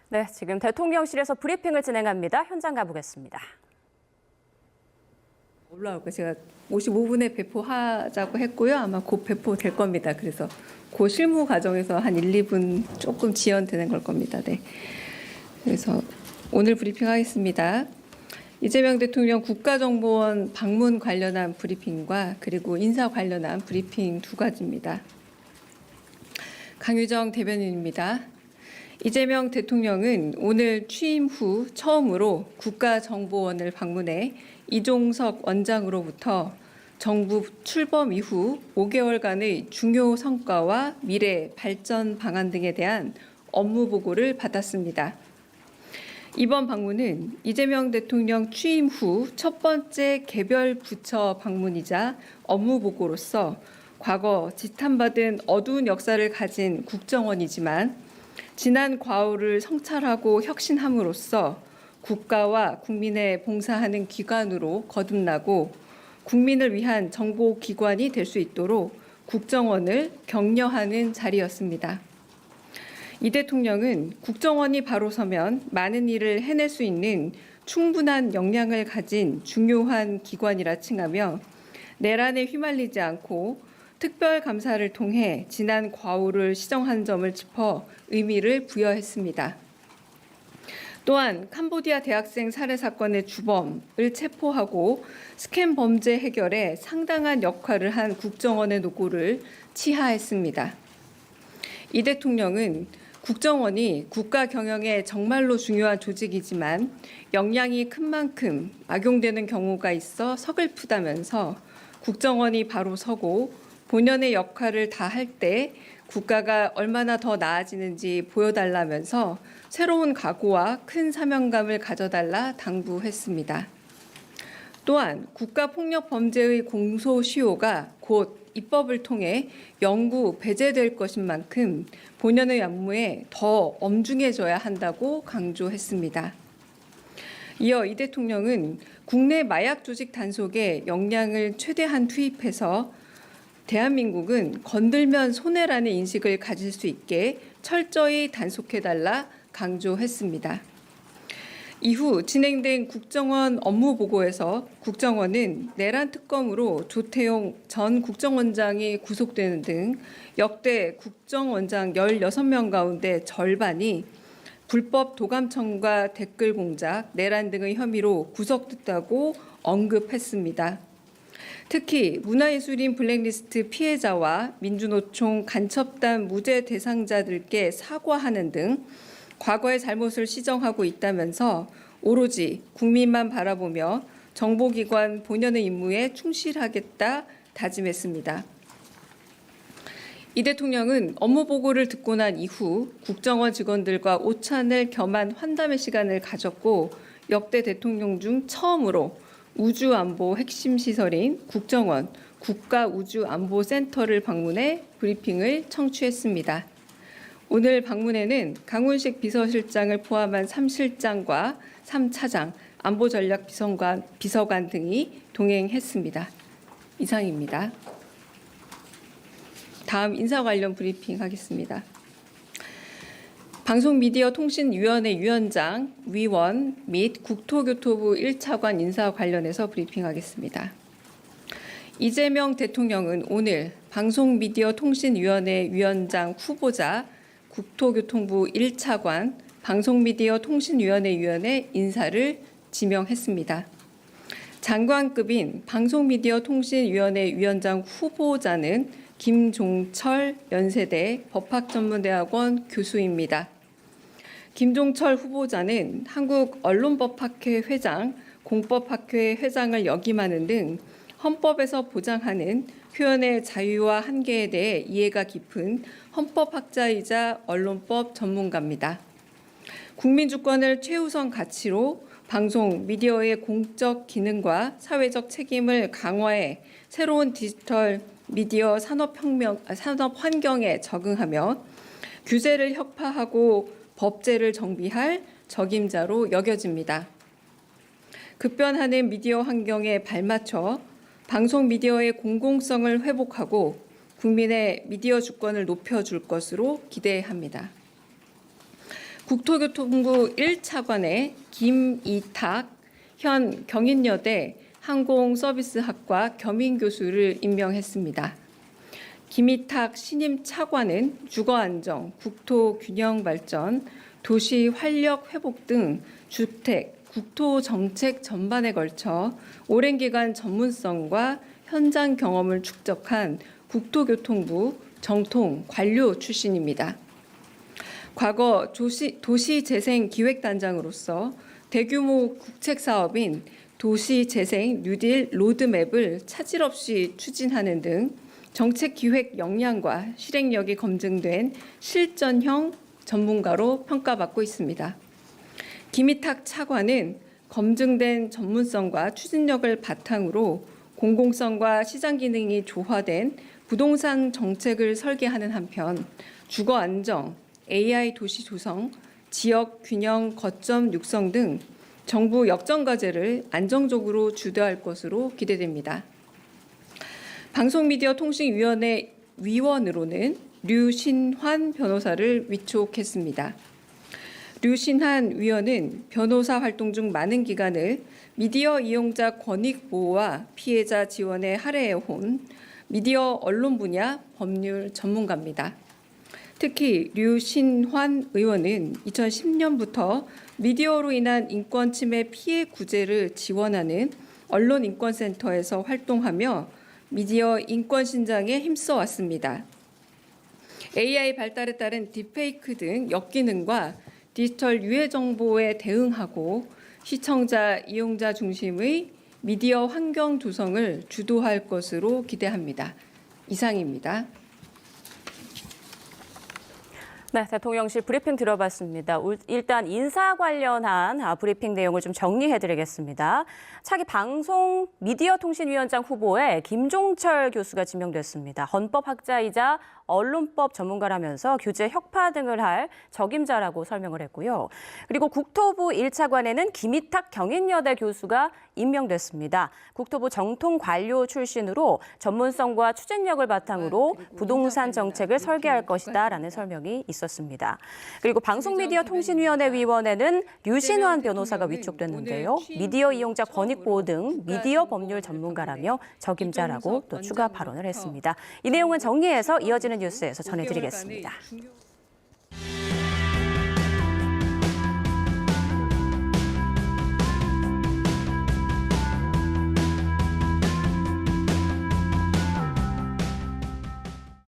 네, 지금 대통령실에서 브리핑을 진행합니다. 현장 가보겠습니다. 올라올 거 제가 55분에 배포하자고 했고요. 아마 곧 배포될 겁니다. 그래서 그 실무 과정에서 한 1, 2분 조금 지연되는 걸 겁니다. 네. 그래서 오늘 브리핑하겠습니다. 이재명 대통령 국가정보원 방문 관련한 브리핑과 그리고 인사 관련한 브리핑 두 가지입니다. 강유정 대변인입니다. 이재명 대통령은 오늘 취임 후 처음으로 국가정보원을 방문해 이종석 원장으로부터 정부 출범 이후 5개월간의 중요 성과와 미래 발전 방안 등에 대한 업무 보고를 받았습니다. 이번 방문은 이재명 대통령 취임 후 첫 번째 개별 부처 방문이자 업무 보고로서 과거 지탄받은 어두운 역사를 가진 국정원이지만 지난 과오를 성찰하고 혁신함으로써 국가와 국민에 봉사하는 기관으로 거듭나고 국민을 위한 정보기관이 될 수 있도록 국정원을 격려하는 자리였습니다. 이 대통령은 국정원이 바로 서면 많은 일을 해낼 수 있는 충분한 역량을 가진 중요한 기관이라 칭하며 내란에 휘말리지 않고 특별감사를 통해 지난 과오를 시정한 점을 짚어 의미를 부여했습니다. 또한 캄보디아 대학생 살해 사건의 주범을 체포하고 스캔 범죄 해결에 상당한 역할을 한 국정원의 노고를 치하했습니다. 이 대통령은 국정원이 국가 경영에 정말로 중요한 조직이지만 역량이 큰 만큼 악용되는 경우가 있어 서글프다면서 국정원이 바로 서고 본연의 역할을 다할 때 국가가 얼마나 더 나아지는지 보여달라면서 새로운 각오와 큰 사명감을 가져달라 당부했습니다. 또한 국가폭력 범죄의 공소시효가 곧 입법을 통해 영구 배제될 것인 만큼 본연의 업무에 더 엄중해져야 한다고 강조했습니다. 이어 이 대통령은 국내 마약 조직 단속에 역량을 최대한 투입해서 대한민국은 건들면 손해라는 인식을 가질 수 있게 철저히 단속해달라 강조했습니다. 이후 진행된 국정원 업무 보고에서 국정원은 내란 특검으로 조태용 전 국정원장이 구속되는 등 역대 국정원장 16명 가운데 절반이 불법 도감청과 댓글 공작, 내란 등의 혐의로 구속됐다고 언급했습니다. 특히 문화예술인 블랙리스트 피해자와 민주노총 간첩단 무죄 대상자들께 사과하는 등 과거의 잘못을 시정하고 있다면서 오로지 국민만 바라보며 정보기관 본연의 임무에 충실하겠다 다짐했습니다. 이 대통령은 업무 보고를 듣고 난 이후 국정원 직원들과 오찬을 겸한 환담의 시간을 가졌고 역대 대통령 중 처음으로 우주안보 핵심 시설인 국정원 국가우주안보센터를 방문해 브리핑을 청취했습니다. 오늘 방문에는 강훈식 비서실장을 포함한 3실장과 3차장, 안보전략비서관 등이 동행했습니다. 이상입니다. 다음 인사 관련 브리핑 하겠습니다. 방송미디어통신위원회 위원장, 위원 및 국토교토부 1차관 인사 관련해서 브리핑하겠습니다. 이재명 대통령은 오늘 방송미디어통신위원회 위원장 후보자 국토교통부 1차관 방송미디어통신위원회 위원회 인사를 지명했습니다. 장관급인 방송미디어통신위원회 위원장 후보자는 김종철 연세대 법학전문대학원 교수입니다. 김종철 후보자는 한국언론법학회 회장, 공법학회 회장을 역임하는 등 헌법에서 보장하는 표현의 자유와 한계에 대해 이해가 깊은 헌법학자이자 언론법 전문가입니다. 국민주권을 최우선 가치로 방송, 미디어의 공적 기능과 사회적 책임을 강화해 새로운 디지털 미디어 산업 환경에 적응하며 규제를 혁파하고 법제를 정비할 적임자로 여겨집니다. 급변하는 미디어 환경에 발맞춰 방송 미디어의 공공성을 회복하고 국민의 미디어 주권을 높여줄 것으로 기대합니다. 국토교통부 1차관에 김이탁 현 경인여대 항공서비스학과 겸임교수를 임명했습니다. 김이탁 신임 차관은 주거안정, 국토균형발전, 도시활력회복 등 주택, 국토정책 전반에 걸쳐 오랜 기간 전문성과 현장 경험을 축적한 국토교통부 정통 관료 출신입니다. 과거 도시재생기획단장으로서 대규모 국책사업인 도시재생 뉴딜 로드맵을 차질 없이 추진하는 등 정책기획 역량과 실행력이 검증된 실전형 전문가로 평가받고 있습니다. 김이탁 차관은 검증된 전문성과 추진력을 바탕으로 공공성과 시장 기능이 조화된 부동산 정책을 설계하는 한편 주거 안정, AI 도시 조성, 지역 균형 거점 육성 등 정부 역정 과제를 안정적으로 주도할 것으로 기대됩니다. 방송미디어통신위원회 위원으로는 류신환 변호사를 위촉했습니다. 류신환 위원은 변호사 활동 중 많은 기간을 미디어 이용자 권익 보호와 피해자 지원에 할애해온 미디어 언론 분야 법률 전문가입니다. 특히 류신환 의원은 2010년부터 미디어로 인한 인권 침해 피해 구제를 지원하는 언론인권센터에서 활동하며 미디어 인권 신장에 힘써 왔습니다. AI 발달에 따른 딥페이크 등 역기능과 디지털 유해 정보에 대응하고 시청자, 이용자 중심의 미디어 환경 조성을 주도할 것으로 기대합니다. 이상입니다. 네, 대통령실 브리핑 들어봤습니다. 일단 인사 관련한 브리핑 내용을 좀 정리해드리겠습니다. 차기 방송미디어통신위원장 후보에 김종철 교수가 지명됐습니다. 헌법학자이자 언론법 전문가라면서 규제 혁파 등을 할 적임자라고 설명을 했고요. 그리고 국토부 1차관에는 김이탁 경인여대 교수가 임명됐습니다. 국토부 정통 관료 출신으로 전문성과 추진력을 바탕으로 부동산 정책을 설계할 것이다라는 설명이 있었습니다. 그리고 방송미디어통신위원회 위원회는 류신환 변호사가 위촉됐는데요. 미디어 이용자 권익 보호 등 미디어 법률 전문가라며 적임자라고 또 추가 발언을 했습니다. 이 내용은 정리해서 이어지는 뉴스에서 전해드리겠습니다.